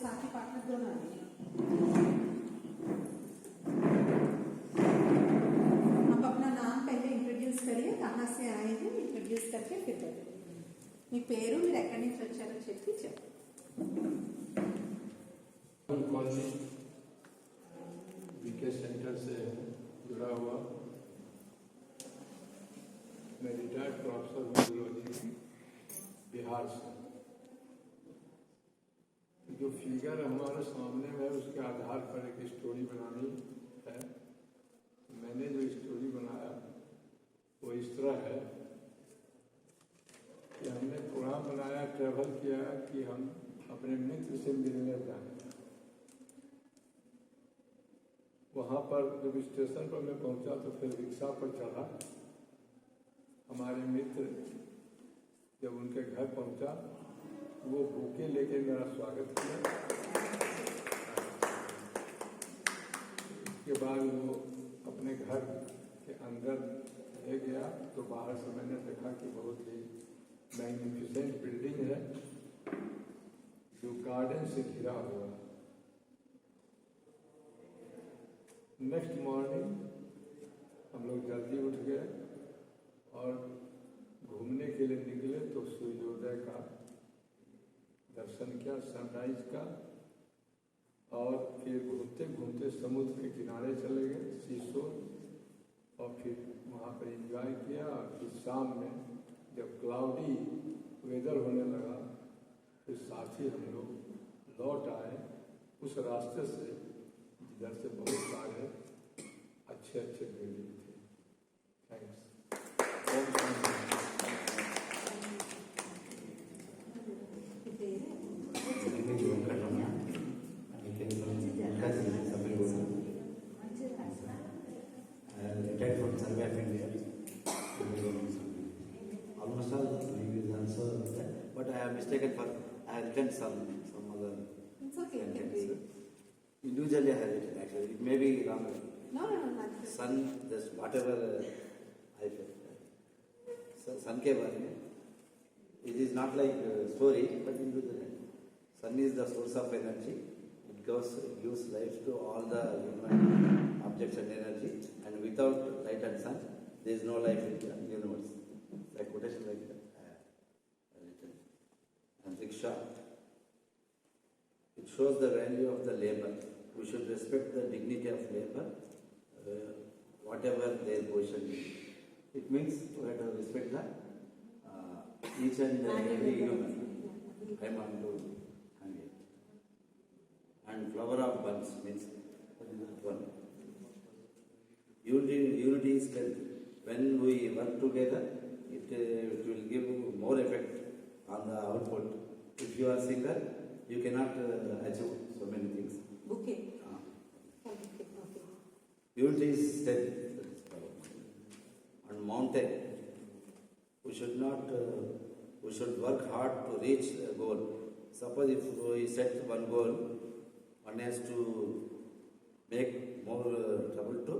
साथी पार्टनर दोनों आएंगे। आप अपना नाम पहले इंट्रोड्यूस करिए, कहाँ से आए हैं इंट्रोड्यूस करके फिर बताइए। మీ పేరు మీరు ఎక్కడి నుంచి వచ్చారో చెప్పి कॉलोनी बीके सेंटर से जुड़ा हुआ। मैं रिटायर्ड प्रोफेसर हूँ जूलॉजी बिहार से। जो फिगर हमारे सामने है उसके आधार पर एक स्टोरी बनानी है। मैंने जो स्टोरी बनाया वो इस तरह है कि हमने प्रोग्राम बनाया, ट्रैवल किया कि हम अपने मित्र से मिलने जाएं। वहाँ पर जब स्टेशन पर मैं पहुँचा तो फिर रिक्शा पर चढ़ा। हमारे मित्र जब उनके घर पहुँचा वो बुके लेके मेरा स्वागत किया। उसके बाद वो अपने घर के अंदर ले गया तो बाहर से मैंने देखा कि बहुत ही मैग्निफिसेंट बिल्डिंग है जो गार्डन से घिरा हुआ है। नेक्स्ट मॉर्निंग हम लोग जल्दी उठ गए और घूमने के लिए निकले तो सूर्योदय का दर्शन किया, सनराइज का, और फिर घूमते घूमते समुद्र के किनारे चले गए सीशोर और फिर वहाँ पर एंजॉय किया। और फिर शाम में जब क्लाउडी वेदर होने लगा फिर साथ ही हम लोग लौट आए उस रास्ते से जिधर से बहुत सारे अच्छे अच्छे बिल्डिंग थे। Thanks. Retired from Survey of India. Almost all reviews answer that, but I have mistaken for I have written some other It's okay. sentences. Individually I have written actually. It may be wrong. No, not Sun, just whatever I felt. So, sun ke baare mein, it is not like a story, but individually. Sun is the source of energy. It gives life to all the human objects and energy. And without light and sun, there is no life in the universe. Like quotation like that. And Riksha. It shows the value of the labor. We should respect the dignity of labor, whatever their position is. It means we have to respect the each and every human. I am on to hang it. And flower of buds means one. Unity is strength. When we work together, it will give more effect on the output. If you are singer, you cannot achieve so many things. bouquet. Okay. Unity is strength. And mountain, we should not. We should work hard to reach a goal. Suppose if we set one goal, one has to make more trouble to,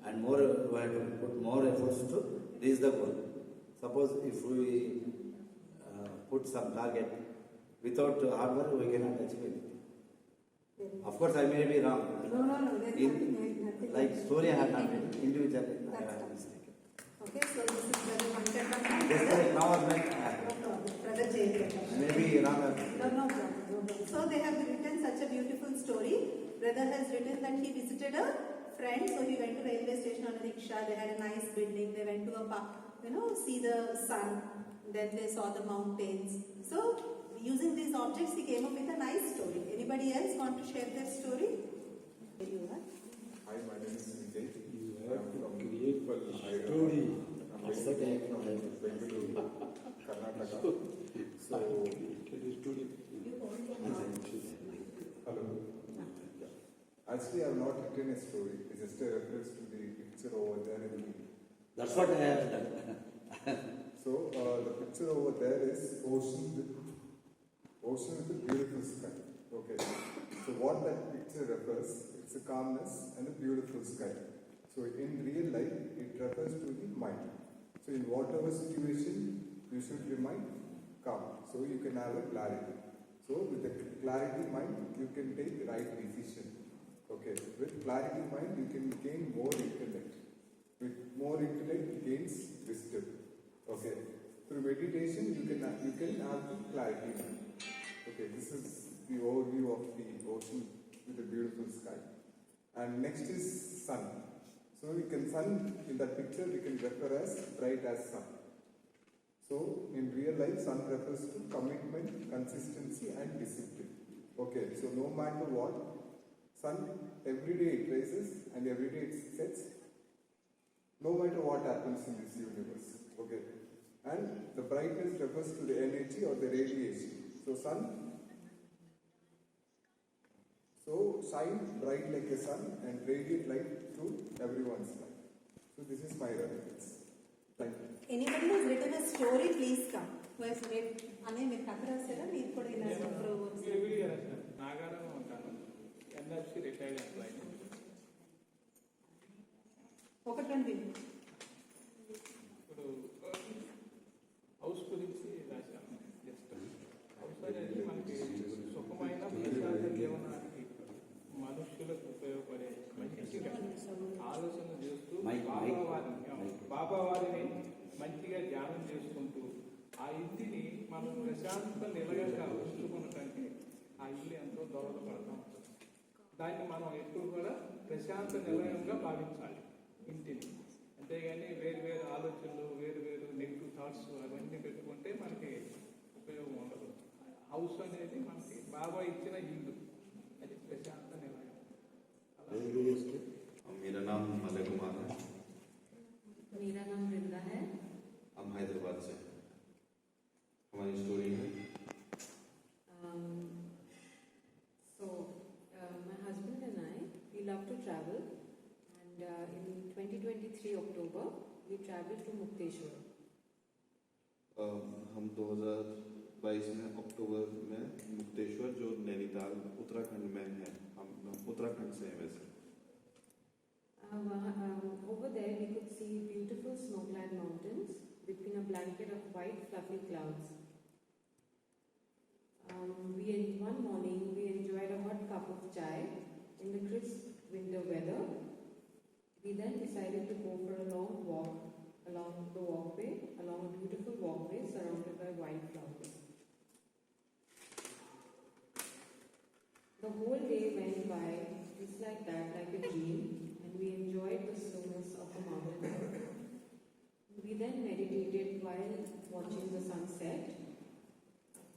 and more we have to put more efforts to reach the goal. Suppose if we put some target, without hard work we cannot achieve anything. Of course, I may be wrong. No. In, like story I have not written, individually I have mistaken. Okay, so this is Brother Venkatram. Just like now I meant, Brother Jaydev. maybe wrong. No problem. So they have written such a beautiful story. Brother has written that he visited a friend, so he went to railway station on a rickshaw. They had a nice building. They went to a park, see the sun. Then they saw the mountains. So using these objects, he came up with a nice story. Anybody else want to share their story? Here you are. Hi, my name is Vijay. You have to create a story. I'm basically from Bengaluru, Karnataka. So, hello. Actually, I have not written a story. It's just a reference to the picture over there in the That's what I have done. So, the picture over there is ocean with a beautiful sky. Okay. So, what that picture refers, it's a calmness and a beautiful sky. So, in real life, it refers to the mind. So, in whatever situation, you should remain calm. So, you can have a clarity. So with a clarity mind, you can take the right decision. Okay. With clarity mind, you can gain more intellect. With more intellect gains wisdom. Okay. Through meditation, you can have the clarity mind. Okay. This is the overview of the ocean with a beautiful sky. And next is sun. So we can sun in that picture we can refer as bright as sun. So in real life, sun refers to commitment, consistency, and discipline. Okay. So no matter what, sun every day it rises and every day it sets. No matter what happens in this universe. Okay. And the brightness refers to the energy or the radiation. So sun. So shine bright like a sun and radiate light to everyone's life. So this is my reference. Thank you. Anybody who's written a story, please come. Who has read? Ane మీరు కథ రాశారా? మీరు కూడా ఇలా నాగారం ఉంటాను. NFC retired employee. ఒకటి రండి. ఇప్పుడు హౌస్ గురించి రాశాను. జస్ట్ హౌస్ అనేది మనకి సుఖమైన ప్రశాంత జీవనానికి మనుషులకు ఉపయోగపడే మంచిగా ఆలోచన చేస్తూ బాబా వారిని మంచిగా ధ్యానం చేసుకుంటూ ఆ ఇంటిని మనం ప్రశాంత నిలయంగా ఉంచుకున్నకంటే ఆ ఇల్లు ఎంతో దోహదపడతా ఉంటుంది. దాన్ని మనం ఎప్పుడు కూడా ప్రశాంత నిలయంగా భావించాలి ఇంటిని. అంతేగాని వేరు వేరు ఆలోచనలు, వేరు వేరు నెగిటివ్ థాట్స్ అవన్నీ పెట్టుకుంటే మనకి ఉపయోగం ఉండదు. హౌస్ అనేది మనకి బాబా ఇచ్చిన ఇల్లు, అది ప్రశాంత నిలయం. मेरा नाम अजय कुमार है. मेरा नाम वृंदा है. हम हैदराबाद से. हमारी स्टोरी है. My husband and I, we love to travel, and in 2023 October we traveled to Mukteshwar. हम 2022 में अक्टूबर में मुक्तेश्वर, जो नैनीताल उत्तराखंड में है, हम उत्तराखंड से हैं वैसे. Over there we could see beautiful snow-clad mountains between a blanket of white fluffy clouds. One morning we enjoyed a hot cup of chai in the crisp winter weather. We then decided to go for a long walk along a beautiful walkway surrounded by wildflowers. The whole day went by just like that, like a dream, and we enjoyed the slowness of the mountain. We then meditated while watching the sunset.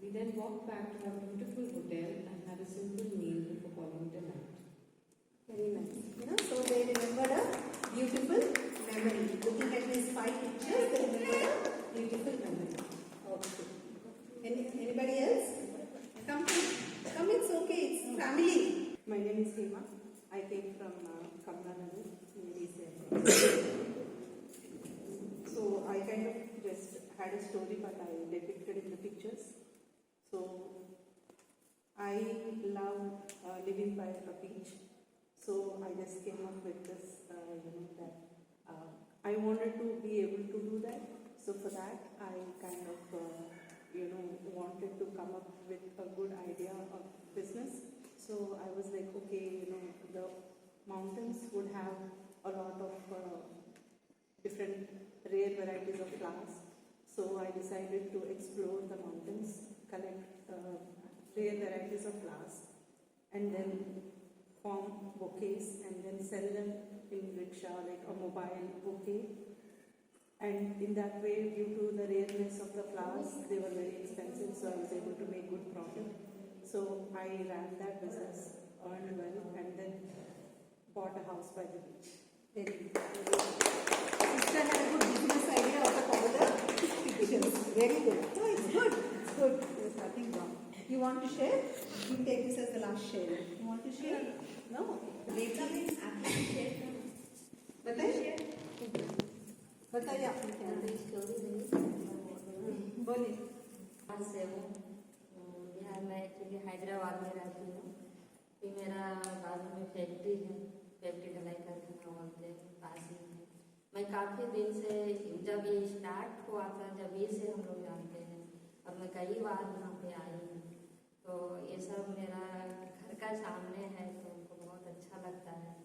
We then walked back to our beautiful hotel and had a simple meal before calling it a night. Very nice. So they remembered a beautiful memory. Looking at these 5 pictures, they remembered a beautiful memory. Okay. Anybody else? Come, it's okay. It's family. My name is Hema. I came from Kamlanagar. So I kind of just had a story, but I depicted in the pictures. So I love living by a beach. So I just came up with this, that I wanted to be able to do that. So for that, I kind of, wanted to come up with a good idea of business. So I was like, okay, the mountains would have a lot of different rare varieties of flowers. So I decided to explore the mountains, collect rare varieties of flowers, and then form bouquets and then sell them in rickshaw, like a mobile bouquet. And in that way, due to the rareness of the flowers, they were very expensive, so I was able to make good profit. So I ran that business, earned well, and then bought a house by the beach. Very good. Sister had a good business idea of all the pictures. Very good. No, it's good. It's good. There's nothing wrong. You want to share? You take this as the last share. You want to share? No? Later means after you share. बताइए आपने क्या बोलिए. बिहार से हूँ. बिहार में actually Hyderabad में रहती हूँ. फिर मेरा बाजू में फैक्ट्री है, फैक्ट्री ढलाई कारखाना बोलते हैं, पास ही है. मैं काफ़ी दिन से, जब ये स्टार्ट हुआ था जब ये से हम लोग जानते हैं, अब मैं कई बार यहाँ पे आई हूँ. तो तो ये सब मेरा घर का सामने है तो हमको बहुत अच्छा लगता है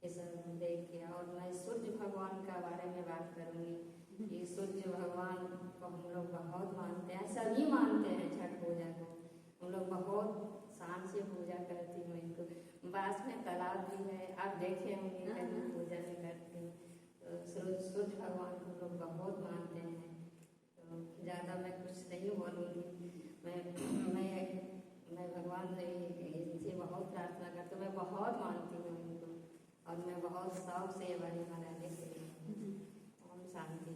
ये सब देख के। और मैं सूर्य भगवान का बारे में बात करूँगी कि सूर्य भगवान को हम लोग बहुत मानते हैं, सभी मानते हैं छठ पूजा को। हम लोग बहुत शान से पूजा करती हूँ इनको। पास में तालाब भी है, आप देखे होंगे कहीं पूजा में करती हूँ। तो सूर्य भगवान को हम लोग बहुत मानते हैं। तो ज़्यादा मैं कुछ नहीं बोलूँगी। मैं भगवान से इनसे बहुत प्रार्थना करती हूँ। मैं बहुत मानती हूँ इनको और मैं बहुत शौक से ये बड़ी मनाने के लिए ओम शांति।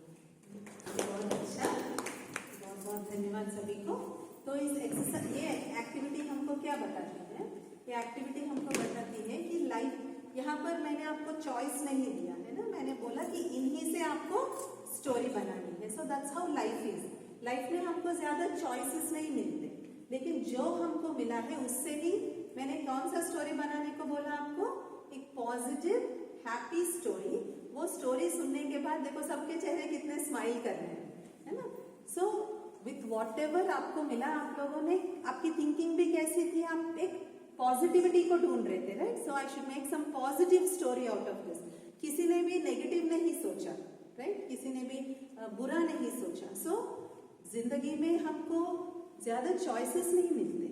बहुत अच्छा, बहुत बहुत धन्यवाद सभी को। तो इस एक्सरसाइज ये एक्टिविटी हमको क्या बताती है? ये एक्टिविटी हमको बताती है कि लाइफ, यहाँ पर मैंने आपको चॉइस नहीं दिया है ना, मैंने बोला कि इन्हीं से आपको स्टोरी बनानी है। So that's how life is. Life में हमको ज्यादा चॉइसेस नहीं मिलते, लेकिन जो हमको मिला है उससे ही मैंने कौन सा स्टोरी बनाने को बोला आपको? एक पॉजिटिव हैप्पी स्टोरी। वो स्टोरी सुनने के बाद देखो सबके चेहरे कितने स्माइल कर रहे हैं, है ना। सो विथ वॉट एवर आपको मिला, आप लोगों ने, आपकी थिंकिंग भी कैसी थी? आप एक पॉजिटिविटी को ढूंढ रहे थे, right. So I should make some positive story out of this. किसी ने भी नेगेटिव नहीं सोचा, राइट, किसी ने भी बुरा नहीं सोचा। सो जिंदगी में हमको ज्यादा चॉइसेस नहीं मिलते।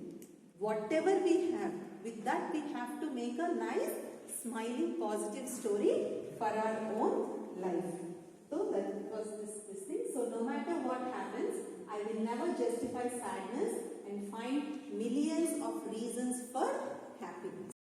Whatever we have, with that we have to make a nice smiling positive story for our own life. So that was this thing. So no matter what happens, I will never justify sadness and find millions of reasons for happiness.